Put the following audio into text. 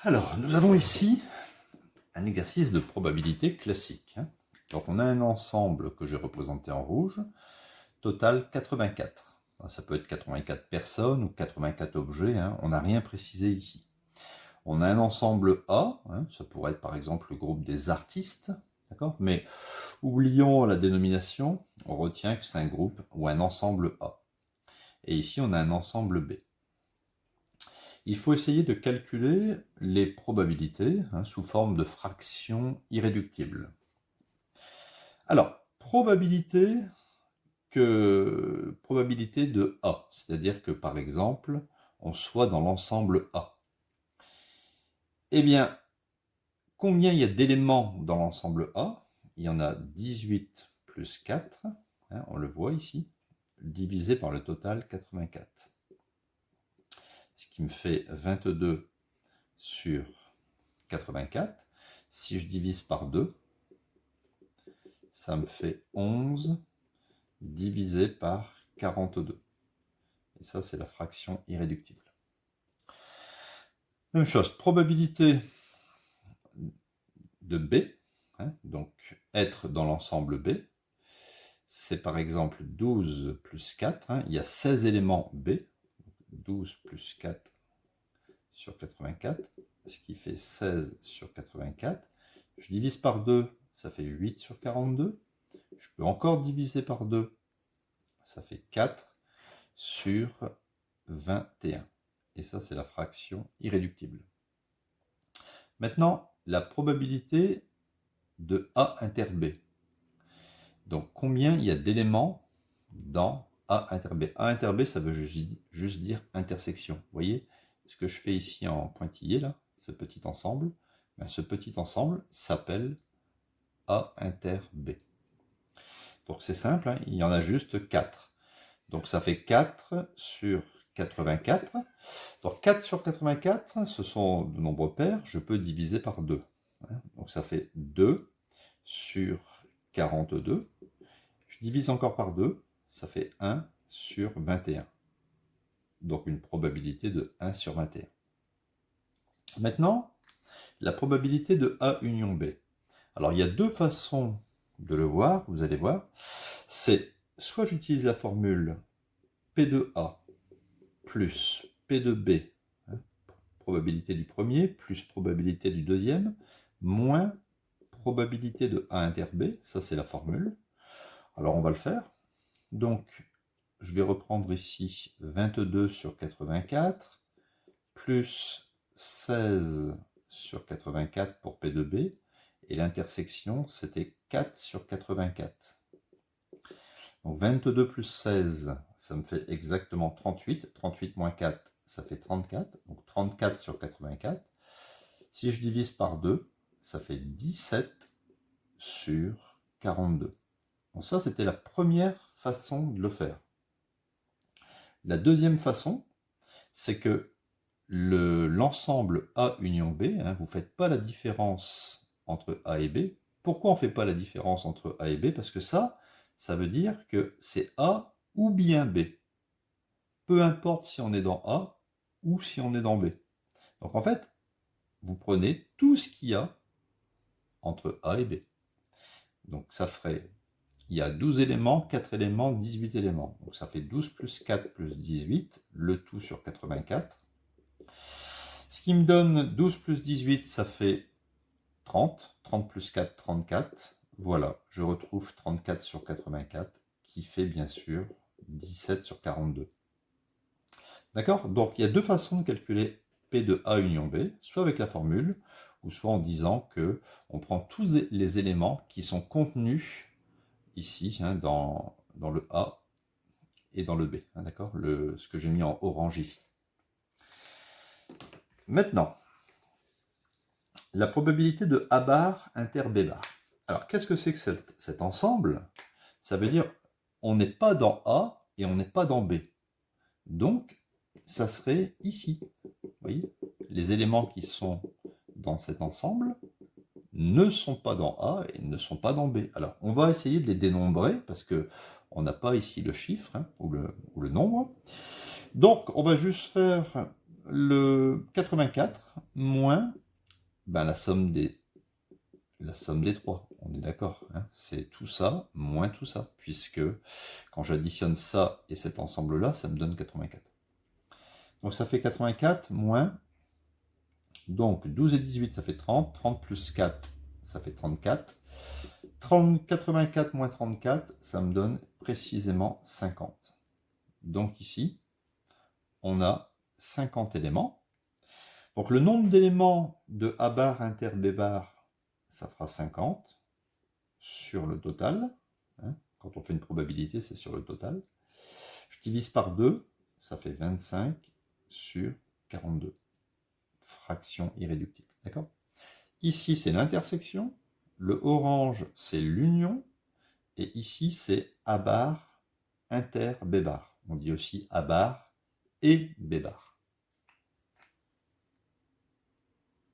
Alors, nous avons ici un exercice de probabilité classique. Donc, on a un ensemble que j'ai représenté en rouge, total 84. Ça peut être 84 personnes ou 84 objets, on n'a rien précisé ici. On a un ensemble A, ça pourrait être par exemple le groupe des artistes, d'accord? Mais oublions la dénomination, on retient que c'est un groupe ou un ensemble A. Et ici, on a un ensemble B. Il faut essayer de calculer les probabilités sous forme de fractions irréductibles. Alors, probabilité de A, c'est-à-dire que par exemple, on soit dans l'ensemble A. Eh bien, combien il y a d'éléments dans l'ensemble A? Il y en a 18 plus 4, on le voit ici, divisé par le total 84. Ce qui me fait 22 sur 84. Si je divise par 2, ça me fait 11 divisé par 42. Et ça, c'est la fraction irréductible. Même chose, probabilité de B, donc être dans l'ensemble B, c'est par exemple 12 plus 4, il y a 16 éléments B, 12 plus 4 sur 84, ce qui fait 16 sur 84. Je divise par 2, ça fait 8 sur 42. Je peux encore diviser par 2, ça fait 4 sur 21. Et ça, c'est la fraction irréductible. Maintenant, la probabilité de A inter B. Donc, combien il y a d'éléments dans A inter B? A inter B, ça veut juste dire intersection. Vous voyez ce que je fais ici en pointillé, là, ce petit ensemble, ce petit ensemble s'appelle A inter B. Donc, c'est simple, il y en a juste 4. Donc, ça fait 4 sur 84. Donc, 4 sur 84, ce sont de nombres pairs, je peux diviser par 2. Donc, ça fait 2 sur 42. Je divise encore par 2, ça fait 1 sur 21. Donc, une probabilité de 1 sur 21. Maintenant, la probabilité de A union B. Alors, il y a deux façons de le voir, vous allez voir. C'est soit j'utilise la formule P de A plus P de B, probabilité du premier, plus probabilité du deuxième, moins probabilité de A inter B, ça c'est la formule. Alors on va le faire. Donc je vais reprendre ici 22 sur 84, plus 16 sur 84 pour P de B, et l'intersection c'était 4 sur 84. Donc 22 plus 16, ça me fait exactement 38. 38 moins 4, ça fait 34. Donc 34 sur 84. Si je divise par 2, ça fait 17 sur 42. Donc ça, c'était la première façon de le faire. La deuxième façon, c'est que l'ensemble A union B, vous ne faites pas la différence entre A et B. Pourquoi on ne fait pas la différence entre A et B? Parce que ça veut dire que c'est A ou bien B. Peu importe si on est dans A ou si on est dans B. Donc en fait, vous prenez tout ce qu'il y a entre A et B. Donc ça ferait, il y a 12 éléments, 4 éléments, 18 éléments. Donc ça fait 12 plus 4 plus 18, le tout sur 84. Ce qui me donne 12 plus 18, ça fait 30. 30 plus 4, 34. Voilà, je retrouve 34 sur 84, qui fait bien sûr 17 sur 42. D'accord? Donc il y a deux façons de calculer P de A union B, soit avec la formule, ou soit en disant que on prend tous les éléments qui sont contenus ici, dans le A et dans le B. D'accord? Ce que j'ai mis en orange ici. Maintenant, la probabilité de A bar inter B bar. Alors, qu'est-ce que c'est que cet ensemble? Ça veut dire on n'est pas dans A et on n'est pas dans B. Donc, ça serait ici. Vous voyez? Les éléments qui sont dans cet ensemble ne sont pas dans A et ne sont pas dans B. Alors, on va essayer de les dénombrer parce que on n'a pas ici le chiffre ou le nombre. Donc, on va juste faire le 84 moins la somme des 3, on est d'accord, hein, c'est tout ça moins tout ça, puisque quand j'additionne ça et cet ensemble-là, ça me donne 84. Donc ça fait 84 moins, donc 12 et 18, ça fait 30, 30 plus 4, ça fait 34, 84 moins 34, ça me donne précisément 50. Donc ici, on a 50 éléments. Donc le nombre d'éléments de A bar inter B bar, ça fera 50 sur le total. Hein, quand on fait une probabilité, c'est sur le total. Je divise par 2, ça fait 25 sur 42. Fraction irréductible. D'accord ? Ici, c'est l'intersection. Le orange, c'est l'union. Et ici, c'est A bar inter B bar. On dit aussi A bar et B bar.